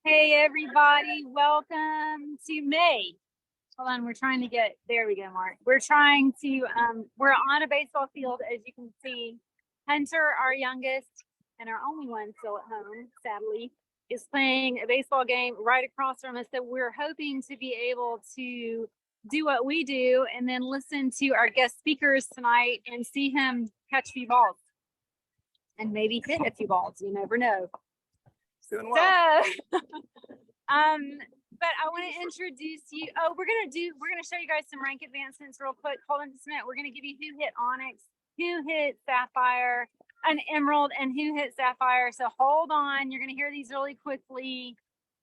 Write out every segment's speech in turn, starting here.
Hey everybody, welcome to May. Hold on, we're trying to get, there we go, Mark. We're trying to, we're on a baseball field, as you can see. Hunter, our youngest, and our only one still at home, sadly, is playing a baseball game right across from us. So we're hoping to be able to do what we do and then listen to our guest speakers tonight and see him catch a few balls. And maybe hit a few balls, you never know. Doing well. So, but I want to introduce you. Oh, we're gonna show you guys some rank advancements real quick. Hold on just a minute. We're gonna give you who hit Onyx, who hit Sapphire, an Emerald, and who hit Sapphire. So hold on. You're gonna hear these really quickly.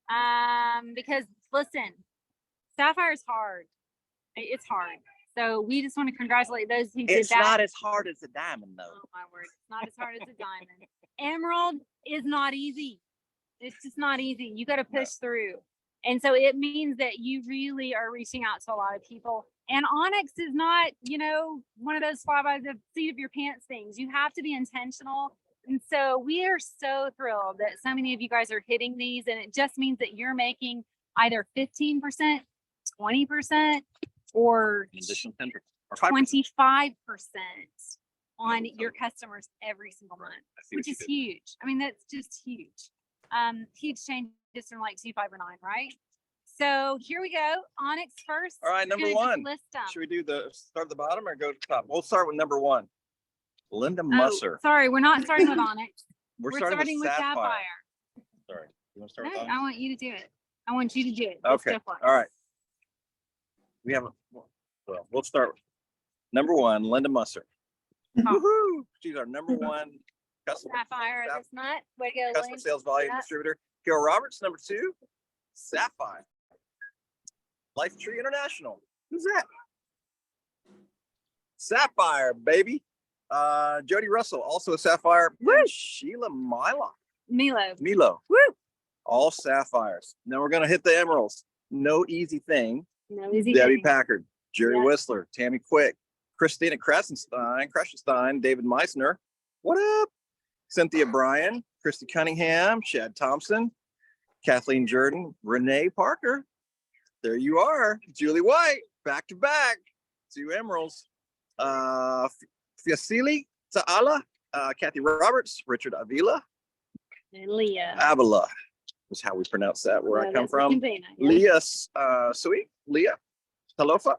Because listen, Sapphire is hard. It's hard. So we just want to congratulate those who did that. It's not as hard as a diamond, though. Oh my word! It's not as hard as a diamond. Emerald is not easy. It's just not easy. You got to push through. And so it means that you really are reaching out to a lot of people. And Onyx is not, one of those fly by the seat of your pants things. You have to be intentional. And so we are so thrilled that so many of you guys are hitting these. And it just means that you're making either 15%, 20%, or An additional 10% or 5%. 25% on your customers every single month, which is huge. I mean, that's just huge. Huge changes from like 2, 5, or 9, right? So here we go. Onyx first. All right, number one. List them. Should we do start at the bottom or go to the top? We'll start with number one. Linda Musser. Sorry, we're not starting with Onyx. We're starting with Sapphire. Sorry. You want to start with Onyx? I want you to do it. I want you to do it. Okay. All right. We have we'll start with number one, Linda Musser. Woohoo! She's our number one customer. Sapphire this month. Way to go, Customer Lynn. sales volume distributor. Carol Roberts, number 2, Sapphire. Life Tree International. Who's that? Sapphire, baby. Jody Russell, also a Sapphire. Woo! Sheila Milo. Milo. Woo! All Sapphires. Now we're gonna hit the Emeralds. No easy thing. No easy Debbie thing. Packard, Jerry Whistler, Tammy Quick, Christina Kresenstein, David Meissner. What up? Cynthia Bryan, Christy Cunningham, Chad Thompson, Kathleen Jordan, Renee Parker. There you are. Julie White, back to back. 2 Emeralds. Fiasili Ta'ala, Kathy Roberts, Richard Avila. And Leah. Avila is how we pronounce that where I come from. Leah Leah Talofa,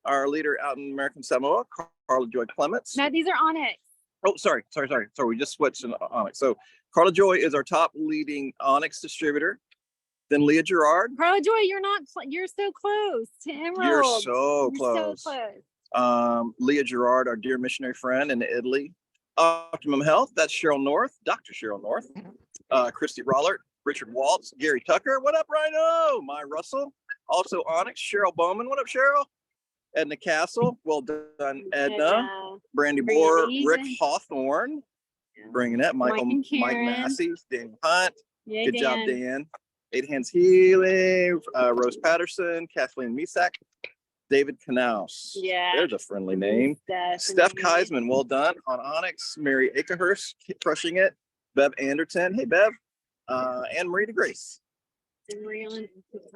our leader out in American Samoa, Carla Joy Clements. No, these are Onyx. Oh, sorry. We just switched to Onyx. So Carla Joy is our top leading Onyx distributor. Then Leah Gerard. Carla Joy, you're so close to Emerald. You're so close. So close. Leah Gerard, our dear missionary friend in Italy. Optimum Health, that's Cheryl North, Dr. Cheryl North. Christy Rollert, Richard Waltz, Gary Tucker. What up, Rhino? My Russell. Also Onyx, Cheryl Bowman. What up, Cheryl? Edna Castle. Well done, Edna. Brandy Bohr, Rick Hawthorne. Bringing it. Mike Massey, Dan Hunt. Yeah, Good job, Dan. 8 Hands Healing, Rose Patterson, Kathleen Misak, David Knaus. Yeah. There's a friendly name. Steph Keisman, well done. On Onyx, Mary Akehurst, crushing it. Bev Anderton. Hey, Bev. Anne Marie DeGrace.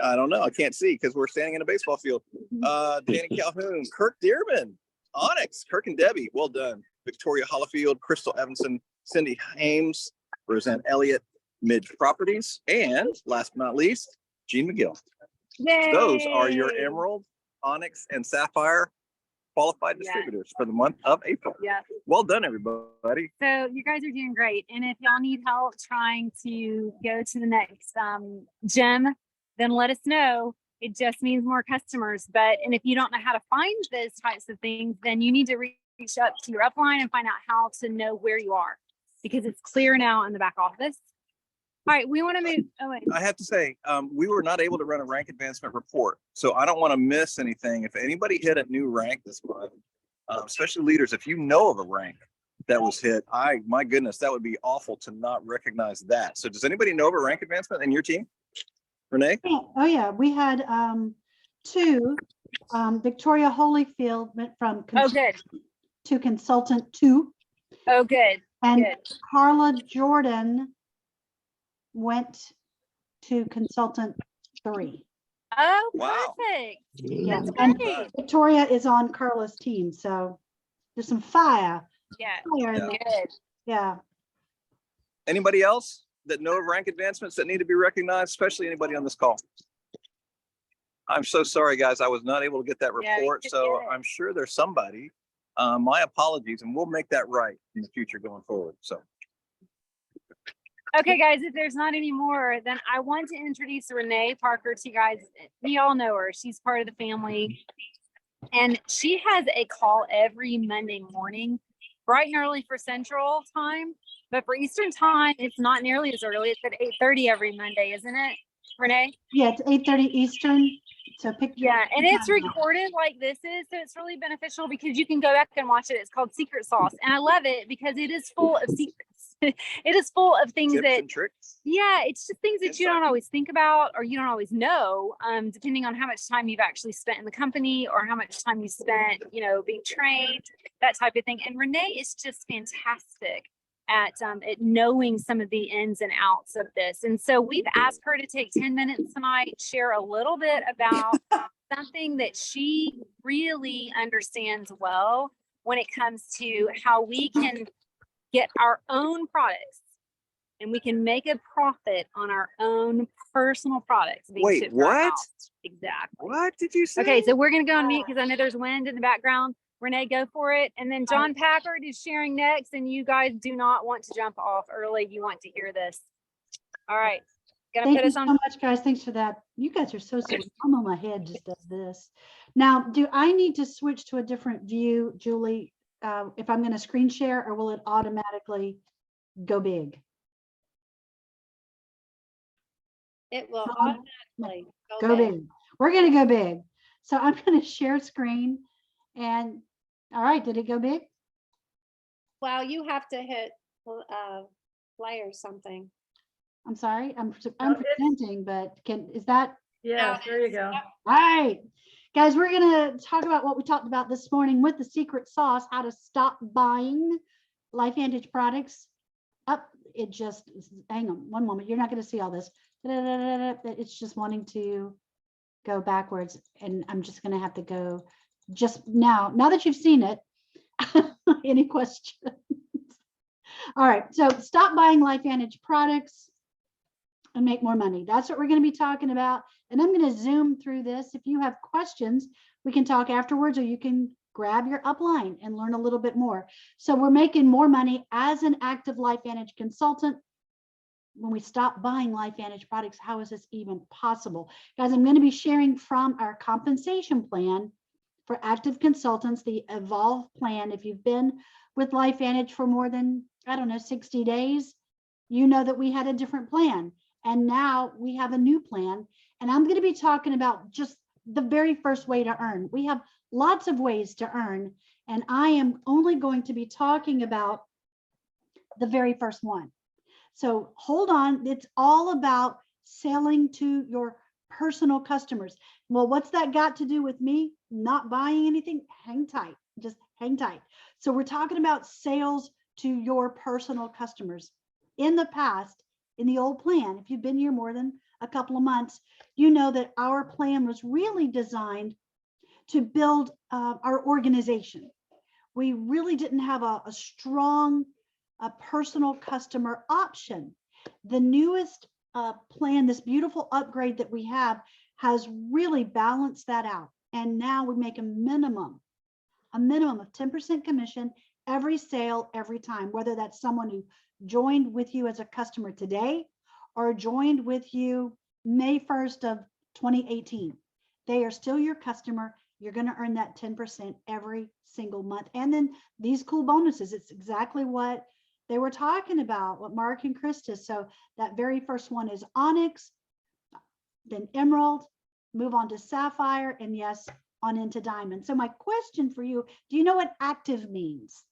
I don't know. I can't see because we're standing in a baseball field. Danny Calhoun, Kirk Dearman, Onyx, Kirk and Debbie. Well done. Victoria Hollifield, Crystal Evanson, Cindy Hames, Roseanne Elliott, Midge Properties, and last but not least, Jean McGill. Yay! Those are your Emerald, Onyx, and Sapphire qualified distributors for the month of April. Yeah. Well done, everybody. So you guys are doing great. And if y'all need help trying to go to the next gym, then let us know. It just means more customers. And if you don't know how to find those types of things, then you need to reach up to your upline and find out how to know where you are, because it's clear now in the back office. All right, we want to move. Oh, wait. I have to say, we were not able to run a rank advancement report, so I don't want to miss anything. If anybody hit a new rank this month, especially leaders, if you know of a rank that was hit, my goodness, that would be awful to not recognize that. So does anybody know of a rank advancement in your team? Renee? Oh yeah, we had 2. Victoria Holyfield went from to consultant 2. Oh, good. And Carla Jordan went to consultant 3. Oh, Wow. perfect. Yeah, That's and great. Victoria is on Carla's team, so there's some fire. Yeah, Fire in Yeah. there. good. Yeah. Anybody else that know of rank advancements that need to be recognized, especially anybody on this call? I'm so sorry, guys. I was not able to get that Yeah, you report, should so get it. I'm sure there's somebody. My apologies, and we'll make that right in the future going forward. So Okay, guys, if there's not any more, then I want to introduce Renee Parker to you guys. You all know her. She's part of the family. And she has a call every Monday morning, bright and early for Central Time. But for Eastern Time, it's not nearly as early. It's at 8:30 every Monday, isn't it, Renee? Yeah, it's 8:30 Eastern. So pick. Yeah, and it's recorded like this is, so it's really beneficial because you can go back and watch it. It's called Secret Sauce, and I love it because it is full of secrets. It is full of things tips that, and tricks. yeah, it's just things that you don't always think about or you don't always know, depending on how much time you've actually spent in the company or how much time you spent, being trained, that type of thing. And Renee is just fantastic at knowing some of the ins and outs of this. And so we've asked her to take 10 minutes tonight, share a little bit about something that she really understands well when it comes to how we can get our own products and we can make a profit on our own personal products. being Wait, shipped to our what? house. Exactly. What did you say? Okay, so we're going to go on mute because I know there's wind in the background. Renee, go for it. And then John Packard is sharing next. And you guys do not want to jump off early. You want to hear this. All right. Gonna Thank put you us so on. much, guys. Thanks for that. You guys are so sweet. I'm on my head just does this. Now, do I need to switch to a different view, Julie, if I'm going to screen share, or will it automatically go big? It will Um, automatically Go big. We're going to go big. So I'm going to share screen. And all right, did it go big? Well, you have to hit play or something. I'm sorry. I'm No, presenting, but is that? Yeah, there you go. All right, guys, we're going to talk about what we talked about this morning with the secret sauce, how to stop buying LifeVantage products. Up, it just, hang on one moment. You're not going to see all this. It's just wanting to go backwards. And I'm just going to have to go just now that you've seen it. Any questions? All right, so stop buying LifeVantage products and make more money. That's what we're going to be talking about. And I'm going to zoom through this. If you have questions, we can talk afterwards, or you can grab your upline and learn a little bit more. So we're making more money as an active LifeVantage consultant. When we stop buying LifeVantage products, how is this even possible? Guys, I'm going to be sharing from our compensation plan for active consultants, the Evolve plan. If you've been with LifeVantage for more than, 60 days, you know that we had a different plan. And now we have a new plan. And I'm going to be talking about just the very first way to earn. We have lots of ways to earn. And I am only going to be talking about the very first one. So hold on. It's all about selling to your personal customers. Well, what's that got to do with me not buying anything? Hang tight. Just hang tight. So we're talking about sales to your personal customers. In the past, in the old plan, if you've been here more than a couple of months, you know that our plan was really designed to build our organization. We really didn't have a strong personal customer option. The newest plan, this beautiful upgrade that we have, has really balanced that out. And now we make a minimum of 10% commission every sale, every time, whether that's someone who joined with you as a customer today or joined with you May 1st of 2018. They are still your customer. You're going to earn that 10% every single month. And then these cool bonuses, it's exactly what they were talking about, what Mark and Krista. So that very first one is Onyx, then Emerald, move on to Sapphire, and yes, on into Diamond. So my question for you, do you know what active means?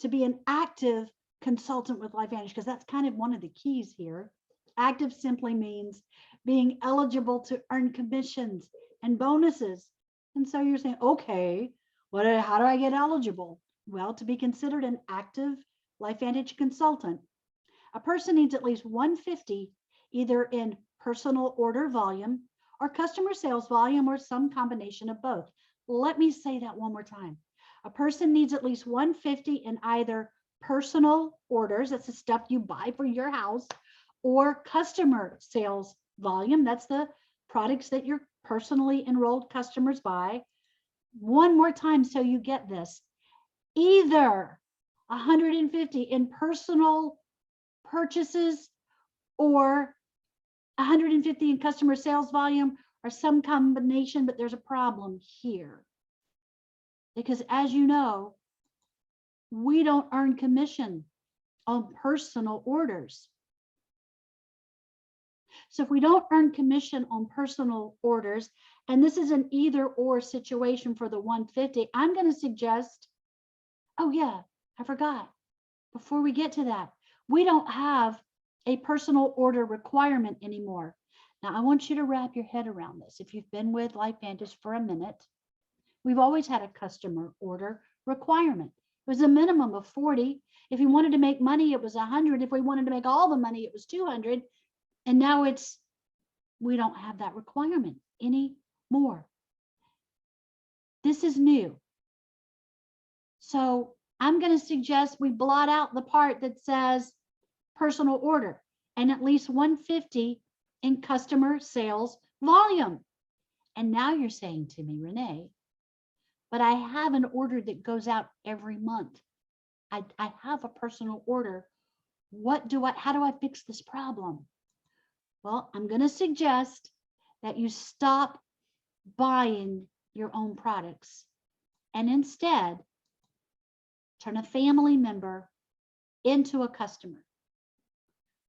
To be an active consultant with LifeVantage, because that's kind of one of the keys here. Active simply means being eligible to earn commissions and bonuses. And so you're saying, okay, how do I get eligible? Well, to be considered an active LifeVantage consultant, a person needs at least 150 either in personal order volume or customer sales volume or some combination of both. Let me say that one more time. A person needs at least 150 in either personal orders, that's the stuff you buy for your house, or customer sales volume, that's the products that your personally enrolled customers buy. One more time so you get this. Either 150 in personal purchases or 150 in customer sales volume or some combination, but there's a problem here. Because as you know, we don't earn commission on personal orders. So if we don't earn commission on personal orders, and this is an either or situation for the 150, I'm going to suggest, oh yeah, I forgot. Before we get to that, we don't have a personal order requirement anymore. Now I want you to wrap your head around this. If you've been with LifeVantage for a minute, we've always had a customer order requirement. It was a minimum of 40. If we wanted to make money, it was 100. If we wanted to make all the money, it was 200. And now we don't have that requirement anymore. This is new. So I'm going to suggest we blot out the part that says personal order and at least 150 in customer sales volume. And now you're saying to me, Renee, but I have an order that goes out every month. I have a personal order. How do I fix this problem? Well, I'm going to suggest that you stop buying your own products and instead turn a family member into a customer.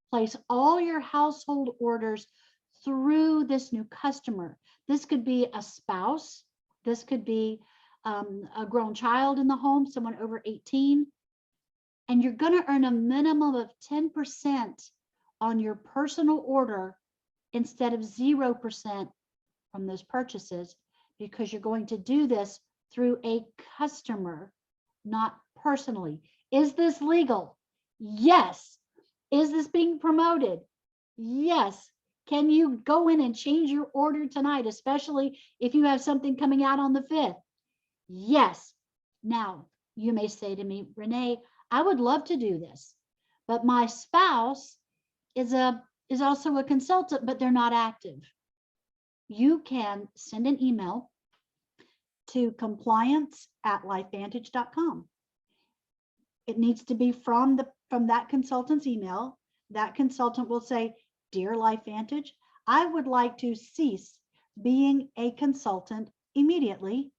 Place all your household orders through this new customer. This could be a spouse. This could be a grown child in the home, someone over 18. And you're going to earn a minimum of 10% on your personal order instead of 0% from those purchases, because you're going to do this through a customer, not personally. Is this legal? Yes. Is this being promoted? Yes. Can you go in and change your order tonight, especially if you have something coming out on the 5th? Yes. Now, you may say to me, Renee, I would love to do this, but my spouse is also a consultant, but they're not active. You can send an email to compliance@lifevantage.com. It needs to be from that consultant's email. That consultant will say, Dear LifeVantage, I would like to cease being a consultant immediately.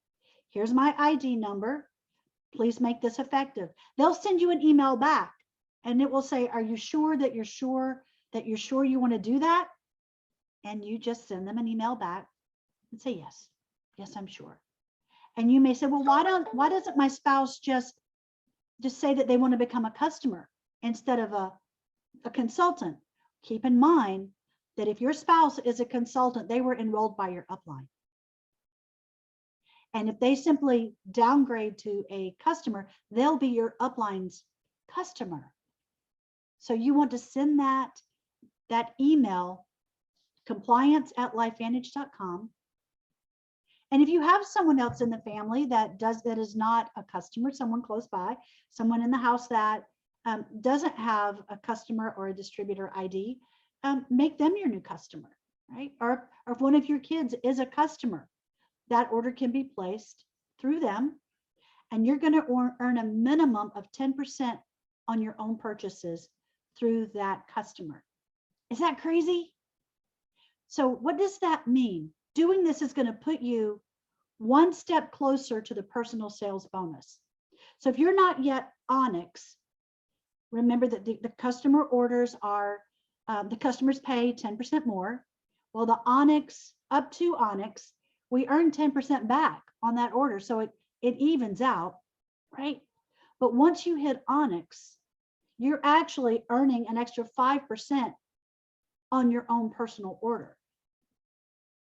Here's my ID number. Please make this effective. They'll send you an email back and it will say, are you sure that you're sure you want to do that? And you just send them an email back and say, yes, I'm sure. And you may say, well, why doesn't my spouse just say that they want to become a customer instead of a consultant? Keep in mind that if your spouse is a consultant, they were enrolled by your upline. And if they simply downgrade to a customer, they'll be your upline's customer. So you want to send that email, compliance@lifevantage.com. And if you have someone else in the family that is not a customer, someone close by, someone in the house that doesn't have a customer or a distributor ID, make them your new customer, right? Or if one of your kids is a customer, that order can be placed through them, and you're going to earn a minimum of 10% on your own purchases through that customer. Is that crazy? So what does that mean? Doing this is going to put you one step closer to the personal sales bonus. So if you're not yet Onyx, remember that the customer orders are, the customers pay 10% more. Well, the Onyx, up to Onyx, we earn 10% back on that order. So it evens out, right? But once you hit Onyx, you're actually earning an extra 5% on your own personal order.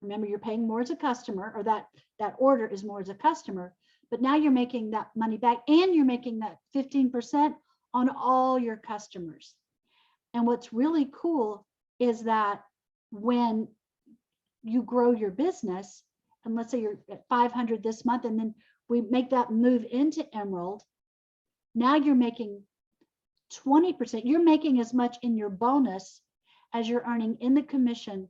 Remember, you're paying more as a customer, or that order is more as a customer, but now you're making that money back and you're making that 15% on all your customers. And what's really cool is that when you grow your business, and let's say you're at 500 this month, and then we make that move into Emerald, now you're making 20%. You're making as much in your bonus as you're earning in the commission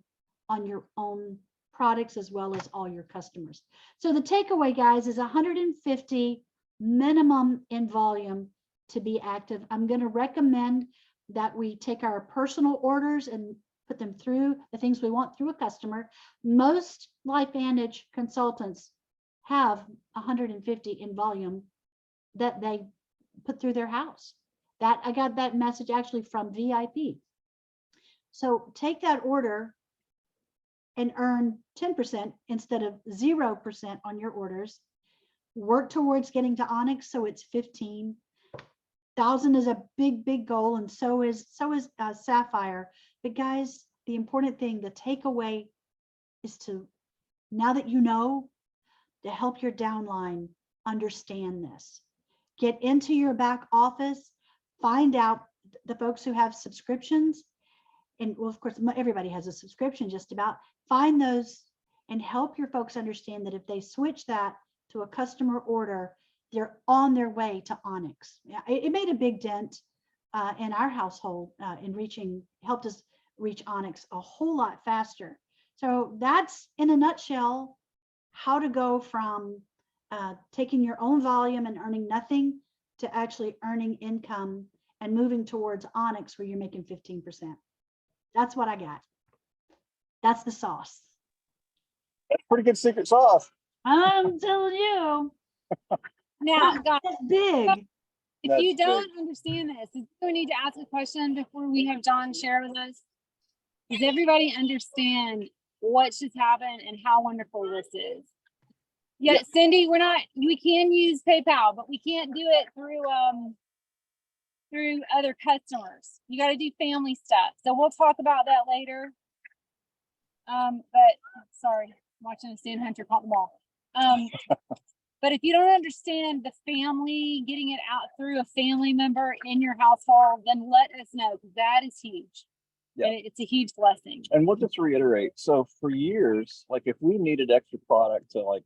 on your own products as well as all your customers. So the takeaway, guys, is 150 minimum in volume to be active. I'm going to recommend that we take our personal orders and put them through the things we want through a customer. Most LifeVantage consultants have 150 in volume that they put through their house. That I got that message actually from VIP. So take that order and earn 10% instead of 0% on your orders. Work towards getting to Onyx, so it's 15,000 is a big goal, and so is Sapphire. But guys, the important thing, the takeaway is to, now that you know, to help your downline understand this. Get into your back office, find out the folks who have subscriptions, and well, of course, everybody has a subscription just about. Find those and help your folks understand that if they switch that to a customer order, they're on their way to Onyx. Yeah, it made a big dent in our household in helped us reach Onyx a whole lot faster. So that's in a nutshell how to go from taking your own volume and earning nothing to actually earning income and moving towards Onyx where you're making 15%. That's what I got. That's the sauce. That's pretty good secret sauce. I'm telling you. Now, guys, That's big. if That's you don't big. understand this, do we need to ask a question before we have John share with us? Does everybody understand what just happened and how wonderful this is? Yeah, Cindy, we can use PayPal, but we can't do it through other customers. You got to do family stuff. So we'll talk about that later. But sorry, I'm watching Stan Hunter caught the ball. But if you don't understand the family, getting it out through a family member in your household, then let us know, because that is huge. Yeah. And it's a huge blessing. And we'll just reiterate. So for years, like if we needed extra product to like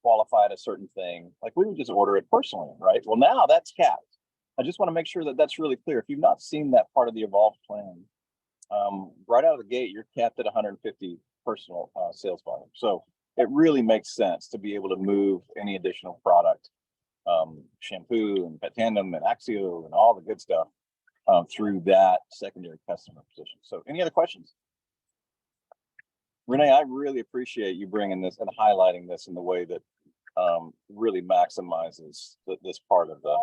qualify at a certain thing, like we would just order it personally, right? Well, now that's capped. I just want to make sure that that's really clear. If you've not seen that part of the Evolve plan, right out of the gate, you're capped at 150 personal sales volume. So it really makes sense to be able to move any additional product, shampoo and Pet Tandem and Axio and all the good stuff through that secondary customer position. So any other questions? Renee, I really appreciate you bringing this and highlighting this in the way that really maximizes this part of the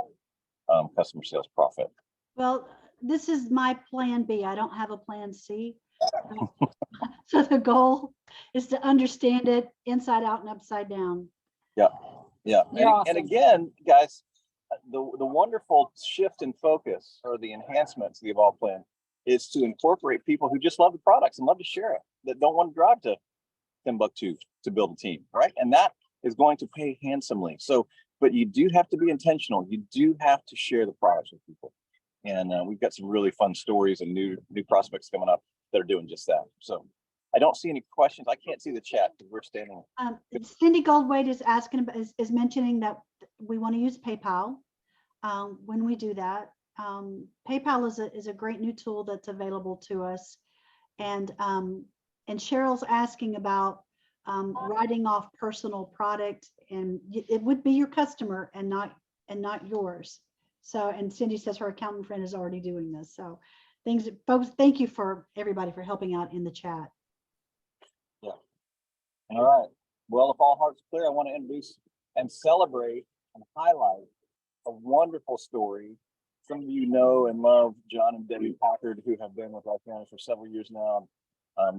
customer sales profit. Well, this is my plan B. I don't have a plan C. So the goal is to understand it inside out and upside down. Yeah. And, Awesome. and again, guys, the wonderful shift in focus or the enhancements of the Evolve plan is to incorporate people who just love the products and love to share it, that don't want to drive to Timbuktu to build a team, right? And that is going to pay handsomely. So, but you do have to be intentional. You do have to share the products with people. And we've got some really fun stories and new prospects coming up that are doing just that. So I don't see any questions. I can't see the chat because we're standing. Cindy Goldwade is asking about, is mentioning that we want to use PayPal when we do that. PayPal is a great new tool that's available to us. And Cheryl's asking about writing off personal product, and it would be your customer and not yours. So, and Cindy says her accountant friend is already doing this. So folks, thank you for everybody for helping out in the chat. Yeah. All right. Well, if all hearts clear, I want to introduce and celebrate and highlight a wonderful story. Some of you know and love John and Debbie Packard, who have been with LifeVantage for several years now.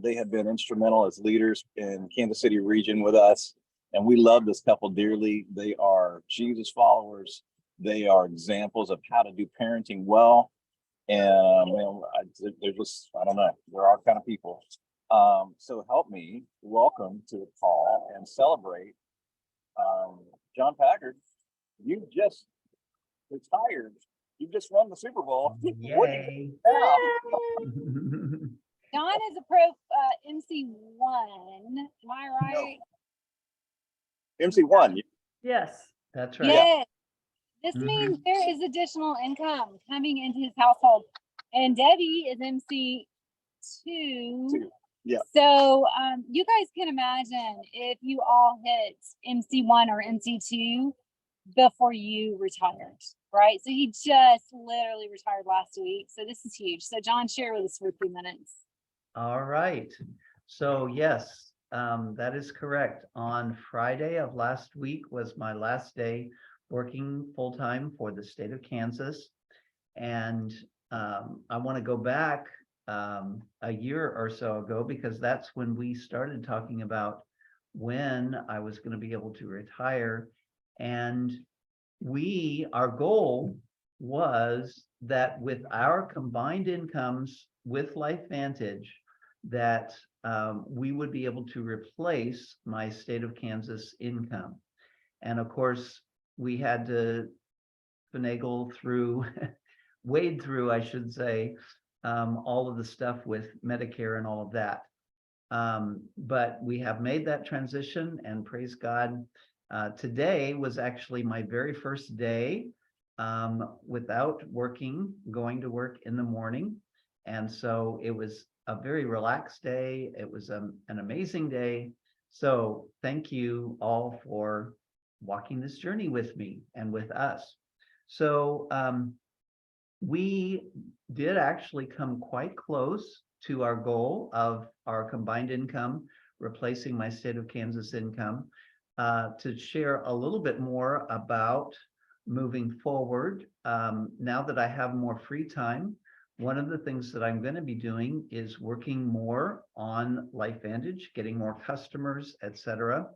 They have been instrumental as leaders in Kansas City region with us, and we love this couple dearly. They are Jesus followers. They are examples of how to do parenting well. And they're just, I don't know, they're our kind of people. So help me welcome to the call and celebrate John Packard. You just retired You've just won the Super Bowl. Yay. Don is a pro MC1. Am I right? MC1. Yes. That's right. Yes. This Mhm. means there is additional income coming into his household. And Debbie is MC2. Yeah. So you guys can imagine if you all hit MC1 or MC2 before you retired, right? So he just literally retired last week. So this is huge. So John, share with us for 2 minutes. All right. So yes, that is correct. On Friday of last week was my last day working full-time for the state of Kansas. And I want to go back a year or so ago, because that's when we started talking about when I was going to be able to retire. And our goal was that with our combined incomes with LifeVantage, that we would be able to replace my state of Kansas income. And of course, we had to finagle through, wade through, I should say, all of the stuff with Medicare and all of that. But we have made that transition, and praise God. Today was actually my very first day without working, going to work in the morning. And so it was a very relaxed day. It was an amazing day. So thank you all for walking this journey with me and with us. So we did actually come quite close to our goal of our combined income replacing my state of Kansas income. To share a little bit more about moving forward, now that I have more free time, one of the things that I'm going to be doing is working more on LifeVantage, getting more customers, etc.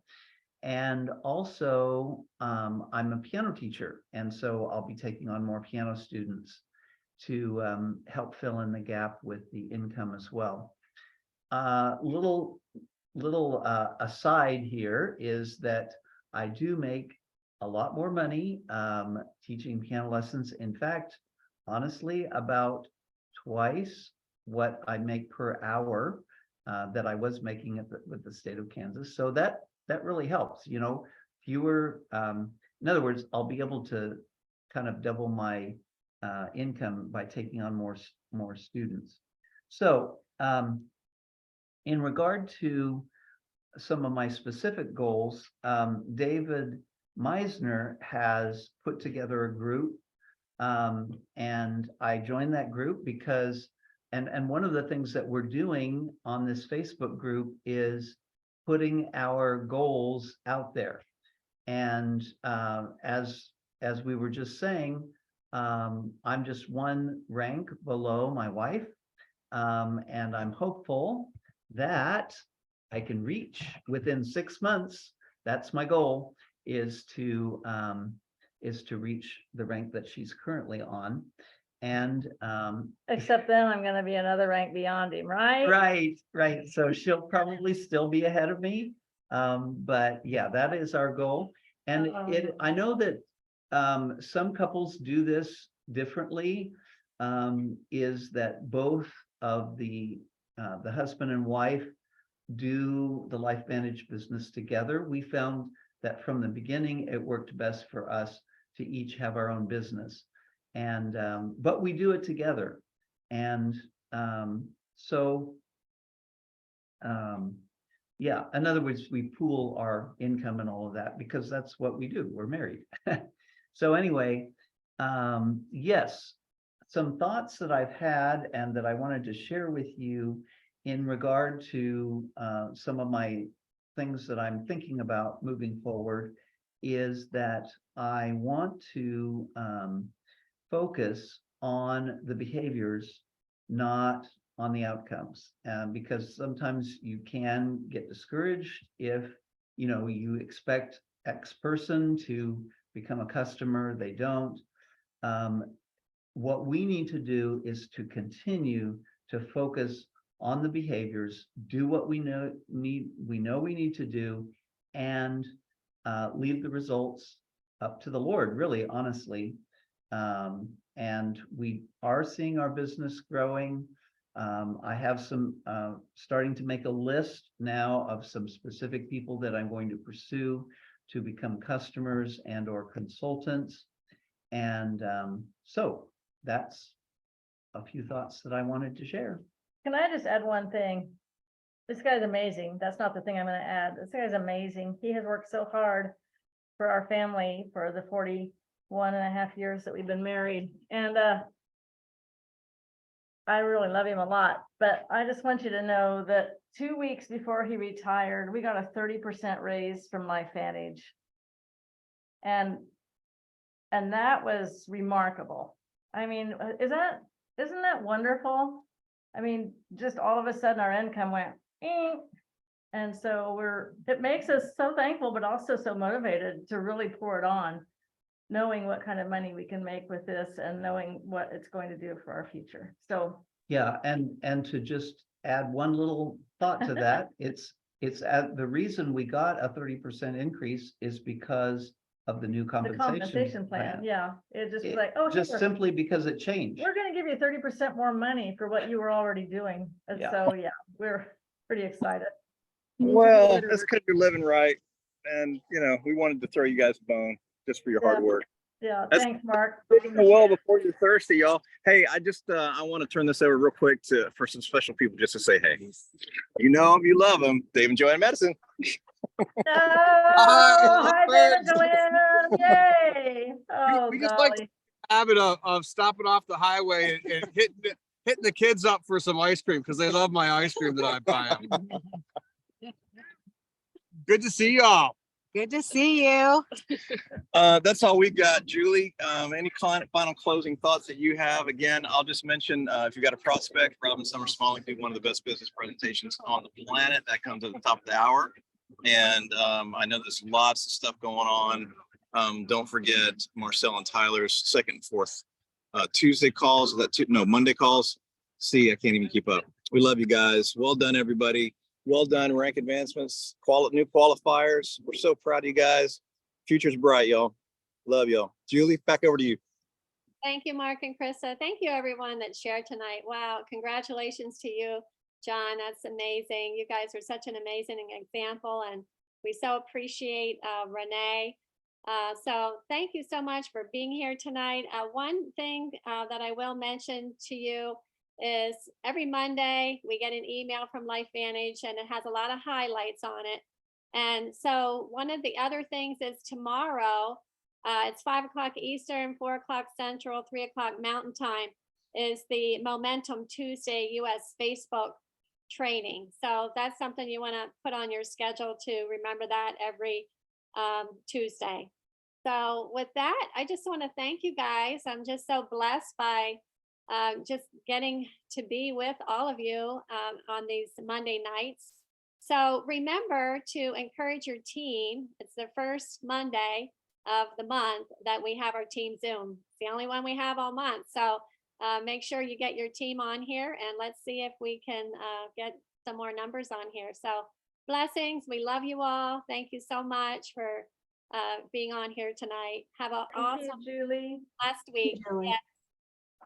And also, I'm a piano teacher, and so I'll be taking on more piano students to help fill in the gap with the income as well. Little aside here is that I do make a lot more money teaching piano lessons. In fact, honestly, about twice what I make per hour that I was making with the state of Kansas. So that really helps, you know, fewer, in other words, I'll be able to kind of double my income by taking on more students. So in regard to some of my specific goals, David Meisner has put together a group, and I joined that group because, and one of the things that we're doing on this Facebook group is putting our goals out there. And as we were just saying, I'm just one rank below my wife, and I'm hopeful that I can reach within 6 months. That's my goal, is to reach the rank that she's currently on. And Except then I'm gonna be another rank beyond him, right? right. So she'll probably still be ahead of me. But yeah, that is our goal. And I know that some couples do this differently, is that both of the husband and wife do the LifeVantage business together. We found that from the beginning, it worked best for us to each have our own business. And but we do it together. And yeah, in other words, we pool our income and all of that because that's what we do. We're married. So anyway, yes, some thoughts that I've had and that I wanted to share with you in regard to some of my things that I'm thinking about moving forward is that I want to focus on the behaviors, not on the outcomes, because sometimes you can get discouraged if you expect X person to become a customer, they don't. What we need to do is to continue to focus on the behaviors, do what we know we need to do, and leave the results up to the Lord, really, honestly. and we are seeing our business growing. I have some, starting to make a list now of some specific people that I'm going to pursue to become customers and or consultants. And so that's a few thoughts that I wanted to share. Can I just add one thing? This guy's amazing. That's not the thing I'm gonna add. This guy's amazing. He has worked so hard for our family for the 41.5 years that we've been married. And I really love him a lot, but I just want you to know that 2 weeks before he retired, we got a 30% raise from LifeVantage. And that was remarkable. I mean, isn't that wonderful? I mean, just all of a sudden our income went, "Eh." And so it makes us so thankful, but also so motivated to really pour it on, knowing what kind of money we can make with this and knowing what it's going to do for our future. So. Yeah, and to just add one little thought to that, it's the reason we got a 30% increase is because of the new The compensation compensation plan, yeah, it just was It- like, oh, Just here, simply because it changed. we're gonna give you 30% more money for what you were already doing. And Yeah. so, yeah, we're pretty excited. Well, that's because you're living right. And, we wanted to throw you guys a bone just for your hard Yeah. work. Yeah, That's- thanks, Mark. Digging the well before you're thirsty, y'all. Hey, I want to turn this over real quick for some special people just to say, hey, you know them, you love them. Dave and Joanne Madison. Oh, hi, birds. Evangeline, yay. Oh, we just like golly. Habit of stopping off the highway and hitting the kids up for some ice cream because they love my ice cream that I buy them. Good to see y'all. Good to see you. That's all we got. Julie, any final closing thoughts that you have? Again, I'll just mention, if you've got a prospect, Robin Summers Smalling did one of the best business presentations on the planet. That comes at the top of the hour. And I know there's lots of stuff going on. Don't forget Marcel and Tyler's second and fourth Tuesday calls. Monday calls. See, I can't even keep up. We love you guys. Well done, everybody. Well done, rank advancements, new qualifiers. We're so proud of you guys. Future's bright, y'all. Love y'all. Julie, back over to you. Thank you, Mark and Krista. Thank you, everyone that shared tonight. Wow, congratulations to you, John. That's amazing. You guys are such an amazing example, and we so appreciate Renee. So thank you so much for being here tonight. One thing that I will mention to you is every Monday we get an email from LifeVantage, and it has a lot of highlights on it. And so one of the other things is tomorrow, it's 5 o'clock Eastern, 4 o'clock Central, 3 o'clock Mountain Time, is the Momentum Tuesday US Facebook training. So that's something you want to put on your schedule to remember that every Tuesday. So with that, I just want to thank you guys. I'm just so blessed by just getting to be with all of you on these Monday nights. So remember to encourage your team. It's the first Monday of the month that we have our team Zoom. It's the only one we have all month. So make sure you get your team on here, and let's see if we can get some more numbers on here. So blessings. We love you all. Thank you so much for being on here tonight. Have an Thank you, awesome Julie. last week. Julie. Yeah.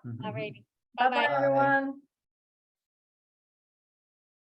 Mhm. Alrighty. Bye-bye, Bye-bye. everyone.